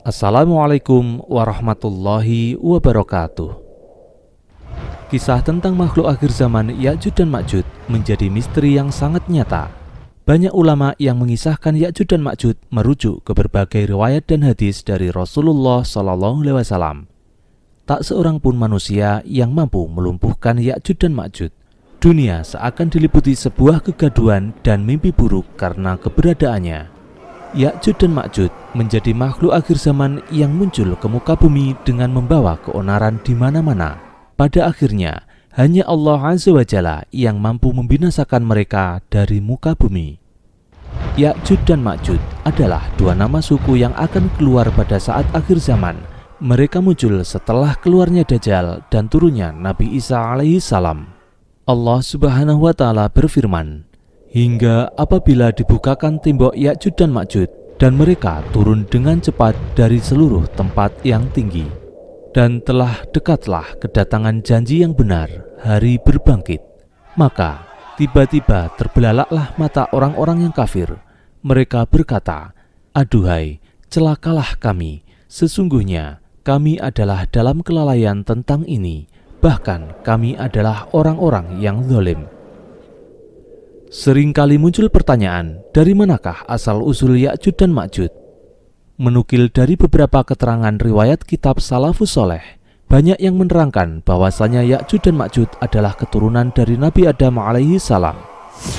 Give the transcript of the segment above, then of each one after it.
Assalamualaikum warahmatullahi wabarakatuh. Kisah tentang makhluk akhir zaman Ya'juj dan Ma'juj menjadi misteri yang sangat nyata. Banyak ulama yang mengisahkan Ya'juj dan Ma'juj merujuk ke berbagai riwayat dan hadis dari Rasulullah SAW. Tak seorang pun manusia yang mampu melumpuhkan Ya'juj dan Ma'juj. Dunia seakan diliputi sebuah kegaduhan dan mimpi buruk karena keberadaannya. Ya'juj dan Ma'juj menjadi makhluk akhir zaman yang muncul ke muka bumi dengan membawa keonaran di mana-mana. Pada akhirnya, hanya Allah Azza wa Jalla yang mampu membinasakan mereka dari muka bumi. Ya'juj dan Ma'juj adalah dua nama suku yang akan keluar pada saat akhir zaman. Mereka muncul setelah keluarnya Dajjal dan turunnya Nabi Isa alaihi salam. Allah Subhanahu wa Ta'ala berfirman, hingga apabila dibukakan tembok Ya'juj dan Ma'juj dan mereka turun dengan cepat dari seluruh tempat yang tinggi. Dan telah dekatlah kedatangan janji yang benar, hari berbangkit. Maka tiba-tiba terbelalaklah mata orang-orang yang kafir. Mereka berkata, aduhai, celakalah kami. Sesungguhnya kami adalah dalam kelalaian tentang ini. Bahkan kami adalah orang-orang yang zalim. Seringkali muncul pertanyaan, dari manakah asal-usul Ya'juj dan Ma'juj? Menukil dari beberapa keterangan riwayat kitab Salafus Soleh, banyak yang menerangkan bahwasanya Ya'juj dan Ma'juj adalah keturunan dari Nabi Adam alaihi salam.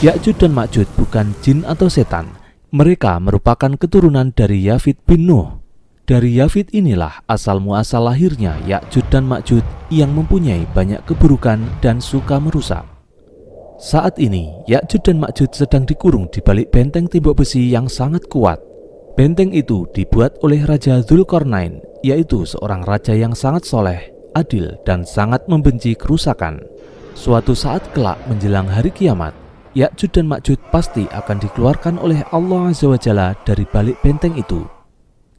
Ya'juj dan Ma'juj bukan jin atau setan. Mereka merupakan keturunan dari Yafid bin Nuh. Dari Yafid inilah asal-muasal lahirnya Ya'juj dan Ma'juj yang mempunyai banyak keburukan dan suka merusak. Saat ini, Ya'juj dan Ma'juj sedang dikurung di balik benteng tembok besi yang sangat kuat. Benteng itu dibuat oleh Raja Dzulqarnain, yaitu seorang raja yang sangat soleh, adil, dan sangat membenci kerusakan. Suatu saat kelak menjelang hari kiamat, Ya'juj dan Ma'juj pasti akan dikeluarkan oleh Allah Azza wa Jalla dari balik benteng itu.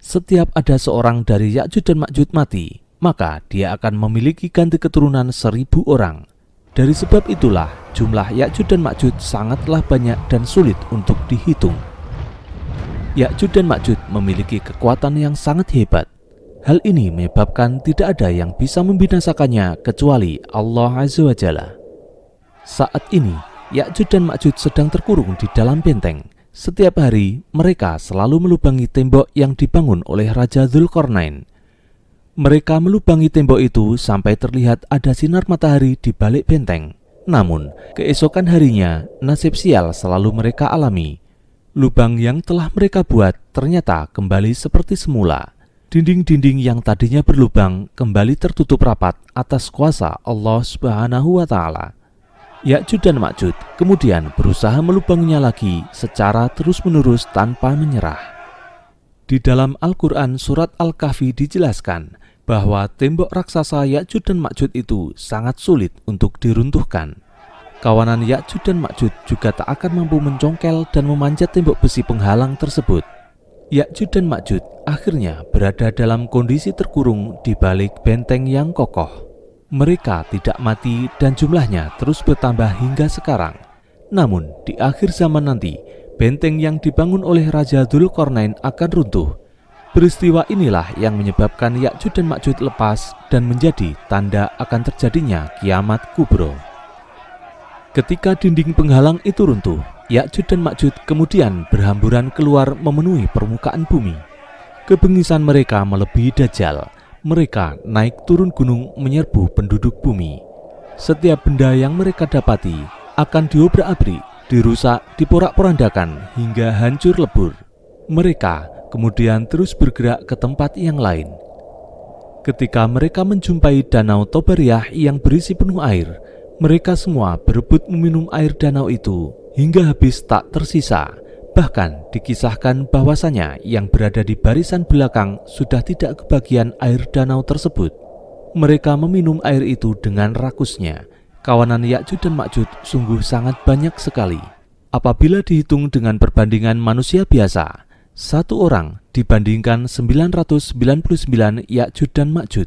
Setiap ada seorang dari Ya'juj dan Ma'juj mati, maka dia akan memiliki ganti keturunan 1000 orang. Dari sebab itulah, jumlah Ya'juj dan Ma'juj sangatlah banyak dan sulit untuk dihitung. Ya'juj dan Ma'juj memiliki kekuatan yang sangat hebat. Hal ini menyebabkan tidak ada yang bisa membinasakannya kecuali Allah Azza wa Jalla. Saat ini, Ya'juj dan Ma'juj sedang terkurung di dalam benteng. Setiap hari, mereka selalu melubangi tembok yang dibangun oleh Raja Dzulqarnain. Mereka melubangi tembok itu sampai terlihat ada sinar matahari di balik benteng. Namun, keesokan harinya, nasib sial selalu mereka alami. Lubang yang telah mereka buat ternyata kembali seperti semula. Dinding-dinding yang tadinya berlubang kembali tertutup rapat atas kuasa Allah Subhanahu wa Ta'ala. Ya'juj dan Ma'juj kemudian berusaha melubanginya lagi secara terus-menerus tanpa menyerah. Di dalam Al-Quran surat Al-Kahfi dijelaskan bahwa tembok raksasa Ya'juj dan Ma'juj itu sangat sulit untuk diruntuhkan. Kawanan Ya'juj dan Ma'juj juga tak akan mampu mencongkel dan memanjat tembok besi penghalang tersebut. Ya'juj dan Ma'juj akhirnya berada dalam kondisi terkurung di balik benteng yang kokoh. Mereka tidak mati dan jumlahnya terus bertambah hingga sekarang. Namun di akhir zaman nanti, benteng yang dibangun oleh Raja Dzulqarnain akan runtuh. Peristiwa inilah yang menyebabkan Ya'juj dan Ma'juj lepas dan menjadi tanda akan terjadinya kiamat kubro. Ketika dinding penghalang itu runtuh, Ya'juj dan Ma'juj kemudian berhamburan keluar memenuhi permukaan bumi. Kebengisan mereka melebihi Dajjal. Mereka naik turun gunung menyerbu penduduk bumi. Setiap benda yang mereka dapati akan diobrak-abrik, dirusak, diporak-porandakan hingga hancur lebur. Mereka kemudian terus bergerak ke tempat yang lain. Ketika mereka menjumpai danau Tobariyah yang berisi penuh air, mereka semua berebut meminum air danau itu hingga habis tak tersisa. Bahkan dikisahkan bahwasanya yang berada di barisan belakang sudah tidak kebagian air danau tersebut. Mereka meminum air itu dengan rakusnya. Kawanan Ya'juj dan Ma'juj sungguh sangat banyak sekali. Apabila dihitung dengan perbandingan manusia biasa, satu orang dibandingkan 999 Ya'juj dan Ma'juj.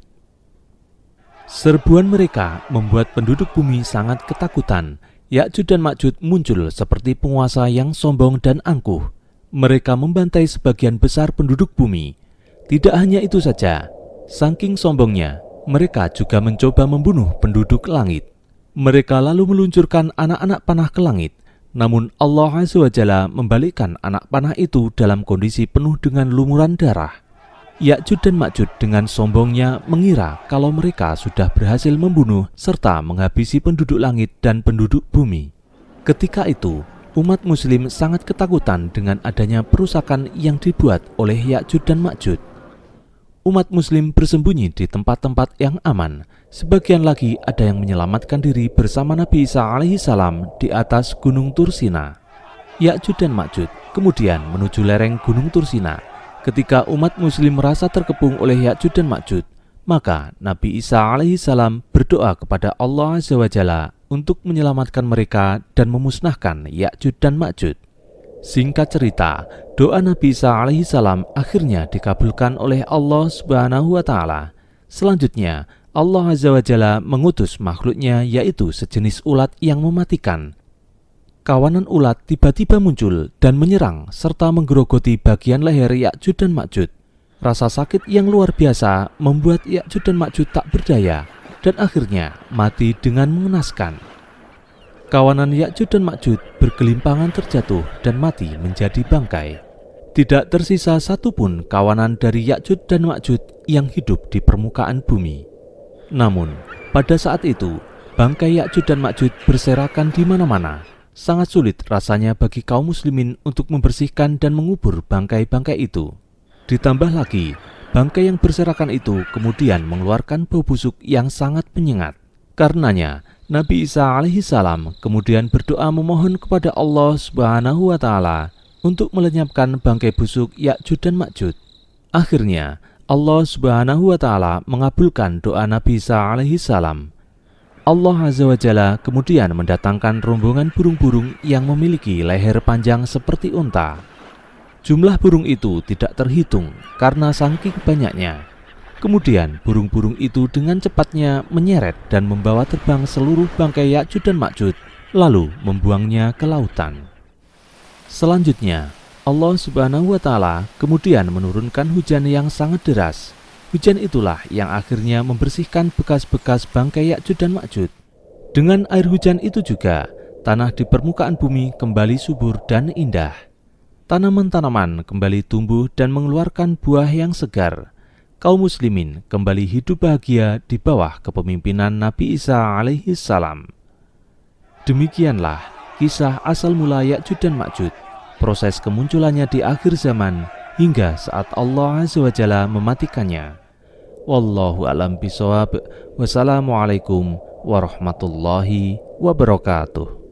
Serbuan mereka membuat penduduk bumi sangat ketakutan. Ya'juj dan Ma'juj muncul seperti penguasa yang sombong dan angkuh. Mereka membantai sebagian besar penduduk bumi. Tidak hanya itu saja, saking sombongnya, mereka juga mencoba membunuh penduduk langit. Mereka lalu meluncurkan anak-anak panah ke langit, namun Allah Azza wa Jalla membalikkan anak panah itu dalam kondisi penuh dengan lumuran darah. Ya'juj dan Ma'juj dengan sombongnya mengira kalau mereka sudah berhasil membunuh serta menghabisi penduduk langit dan penduduk bumi. Ketika itu, umat muslim sangat ketakutan dengan adanya perusakan yang dibuat oleh Ya'juj dan Ma'juj. Umat muslim bersembunyi di tempat-tempat yang aman. Sebagian lagi ada yang menyelamatkan diri bersama Nabi Isa alaihissalam di atas Gunung Tursina. Ya'juj dan Ma'juj kemudian menuju lereng Gunung Tursina. Ketika umat muslim merasa terkepung oleh Ya'juj dan Ma'juj, maka Nabi Isa alaihissalam berdoa kepada Allah Azza wa Jalla untuk menyelamatkan mereka dan memusnahkan Ya'juj dan Ma'juj. Singkat cerita, doa Nabi Isa alaihissalam akhirnya dikabulkan oleh Allah Subhanahu wa Ta'ala. Selanjutnya, Allah Azza wa Jalla mengutus makhluknya, yaitu sejenis ulat yang mematikan. Kawanan ulat tiba-tiba muncul dan menyerang serta menggerogoti bagian leher Ya'juj dan Ma'juj. Rasa sakit yang luar biasa membuat Ya'juj dan Ma'juj tak berdaya dan akhirnya mati dengan mengenaskan. Kawanan Ya'juj dan Ma'juj bergelimpangan terjatuh dan mati menjadi bangkai. Tidak tersisa satupun kawanan dari Ya'juj dan Ma'juj yang hidup di permukaan bumi. Namun, pada saat itu, bangkai Ya'juj dan Ma'juj berserakan di mana-mana. Sangat sulit rasanya bagi kaum muslimin untuk membersihkan dan mengubur bangkai-bangkai itu. Ditambah lagi, bangkai yang berserakan itu kemudian mengeluarkan bau busuk yang sangat menyengat. Karenanya, Nabi Isa alaihissalam kemudian berdoa memohon kepada Allah Subhanahu wa Ta'ala untuk melenyapkan bangkai busuk Ya'juj dan Ma'juj. Akhirnya, Allah Subhanahu wa Ta'ala mengabulkan doa Nabi Isa alaihissalam. Allah Azza wa Jalla kemudian mendatangkan rombongan burung-burung yang memiliki leher panjang seperti unta. Jumlah burung itu tidak terhitung karena saking banyaknya. Kemudian burung-burung itu dengan cepatnya menyeret dan membawa terbang seluruh bangkai Ya'juj dan Ma'juj, lalu membuangnya ke lautan. Selanjutnya, Allah Subhanahu wa Ta'ala kemudian menurunkan hujan yang sangat deras. Hujan itulah yang akhirnya membersihkan bekas-bekas bangkai Ya'juj dan Ma'juj. Dengan air hujan itu juga, tanah di permukaan bumi kembali subur dan indah. Tanaman-tanaman kembali tumbuh dan mengeluarkan buah yang segar. Kaum muslimin kembali hidup bahagia di bawah kepemimpinan Nabi Isa alaihissalam. Demikianlah kisah asal mula Ya'juj dan Ma'juj, proses kemunculannya di akhir zaman hingga saat Allah Azza wa Jalla mematikannya. Wallahu a'lam bishawab. Wassalamualaikum warahmatullahi wabarakatuh.